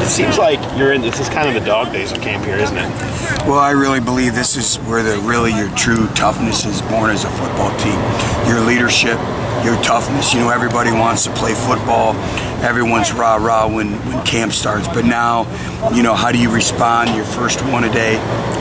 It seems like this is kind of the dog days of camp here, isn't it? Well, I really believe this is where your true toughness is born as a football team. Your leadership, your toughness. You know, everybody wants to play football. Everyone's rah-rah when camp starts. But now, you know, how do you respond your first one a day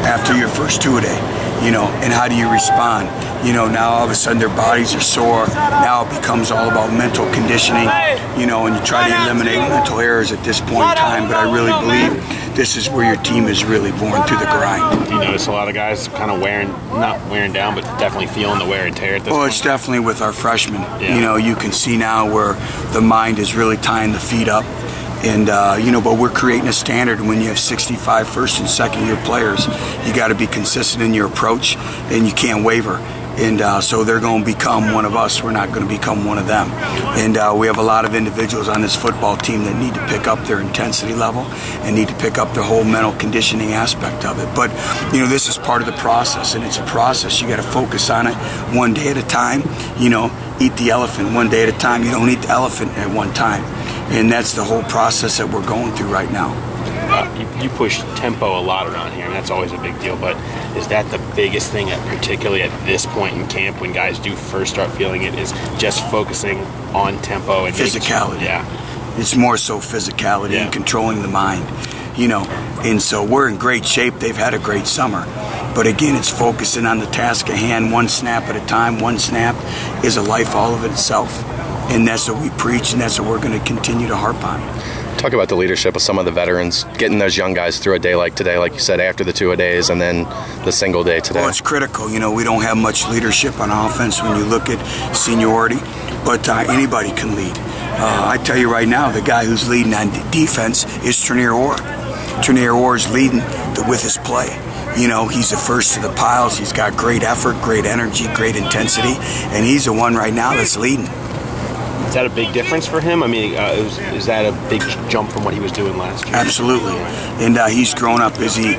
after your first two a day? You know, and how do you respond? You know, now all of a sudden their bodies are sore. Now it becomes all about mental conditioning, you know, and you try to eliminate mental errors at this point in time. But I really believe this is where your team is really born through the grind. You notice a lot of guys kind of not wearing down, but definitely feeling the wear and tear at this point? It's definitely with our freshmen. Yeah. You know, you can see now where the mind is really tying the feet up. And, you know, but we're creating a standard. When you have 65 first and second year players, you got to be consistent in your approach, and you can't waver. And so they're going to become one of us. We're not going to become one of them. And we have a lot of individuals on this football team that need to pick up their intensity level and need to pick up the whole mental conditioning aspect of it. But, you know, this is part of the process, and it's a process. You got to focus on it one day at a time. You know, eat the elephant one day at a time. You don't eat the elephant at one time. And that's the whole process that we're going through right now. You push tempo a lot around here, and that's always a big deal. But is that the biggest thing, particularly at this point in camp, when guys do first start feeling it, is just focusing on tempo and physicality? Yeah, it's more so physicality and controlling the mind. You know, and so we're in great shape. They've had a great summer. But again, it's focusing on the task at hand, one snap at a time. One snap is a life all of itself. And that's what we preach, and that's what we're going to continue to harp on. Talk about the leadership of some of the veterans, getting those young guys through a day like today, like you said, after the two-a-days and then the single day today. Well, it's critical. You know, we don't have much leadership on offense when you look at seniority, but anybody can lead. I tell you right now, the guy who's leading on defense is Trenier Orr. Trenier Orr is leading with his play. You know, he's the first to the piles. He's got great effort, great energy, great intensity, and he's the one right now that's leading. Is that a big difference for him? I mean, is that a big jump from what he was doing last year? Absolutely. And he's grown up. Is he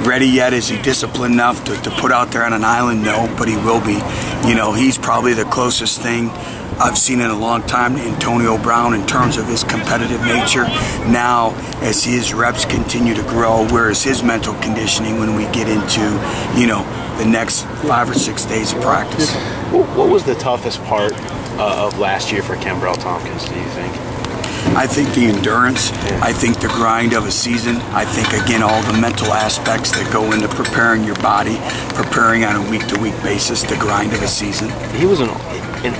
ready yet? Is he disciplined enough to put out there on an island? No, but he will be. You know, he's probably the closest thing I've seen in a long time to Antonio Brown in terms of his competitive nature. Now, as his reps continue to grow, where is his mental conditioning when we get into, you know, the next 5 or 6 days of practice? What was the toughest part of last year for Kenbrell Tompkins, do you think? I think the endurance. I think the grind of a season. I think, again, all the mental aspects that go into preparing your body, preparing on a week-to-week basis, the grind of a season. He was an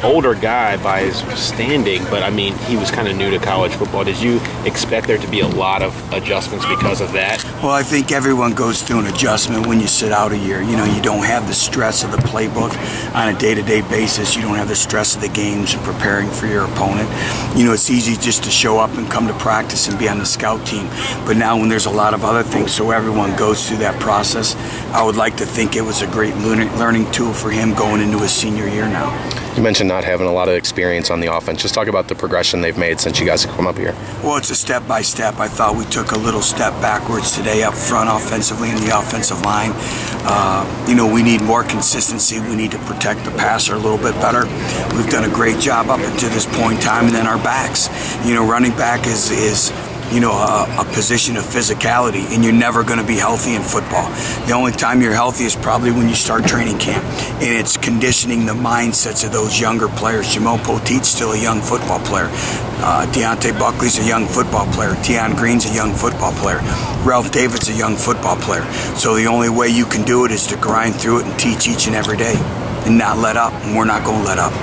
older guy by his standing, but I mean, he was kind of new to college football. Did you expect there to be a lot of adjustments because of that? Well, I think everyone goes through an adjustment when you sit out a year. You know, you don't have the stress of the playbook on a day-to-day basis. You don't have the stress of the games and preparing for your opponent. You know, it's easy just to show up and come to practice and be on the scout team. But now when there's a lot of other things, so everyone goes through that process, I would like to think it was a great learning tool for him going into his senior year now. You mentioned not having a lot of experience on the offense. Just talk about the progression they've made since you guys have come up here. Well, it's a step by step. I thought we took a little step backwards today up front offensively in the offensive line. You know, we need more consistency. We need to protect the passer a little bit better. We've done a great job up until this point in time. And then our backs. You know, running back is you know, a position of physicality, and you're never going to be healthy in football. The only time you're healthy is probably when you start training camp, and it's conditioning the mindsets of those younger players. Jamel Poteet's still a young football player. Deontay Buckley's a young football player. Tion Green's a young football player. Ralph David's a young football player. So the only way you can do it is to grind through it and teach each and every day and not let up, and we're not going to let up.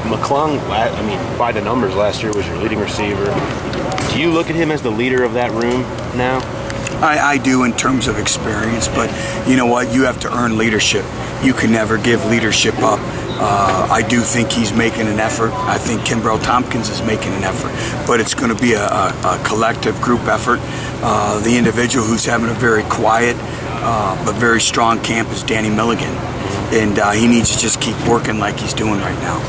McClung, I mean, by the numbers, last year was your leading receiver. Do you look at him as the leader of that room now? I do in terms of experience, but you know what? You have to earn leadership. You can never give leadership up. I do think he's making an effort. I think Kenbrell Tompkins is making an effort, but it's going to be a collective group effort. The individual who's having a very quiet but very strong camp is Danny Milligan, and he needs to just keep working like he's doing right now.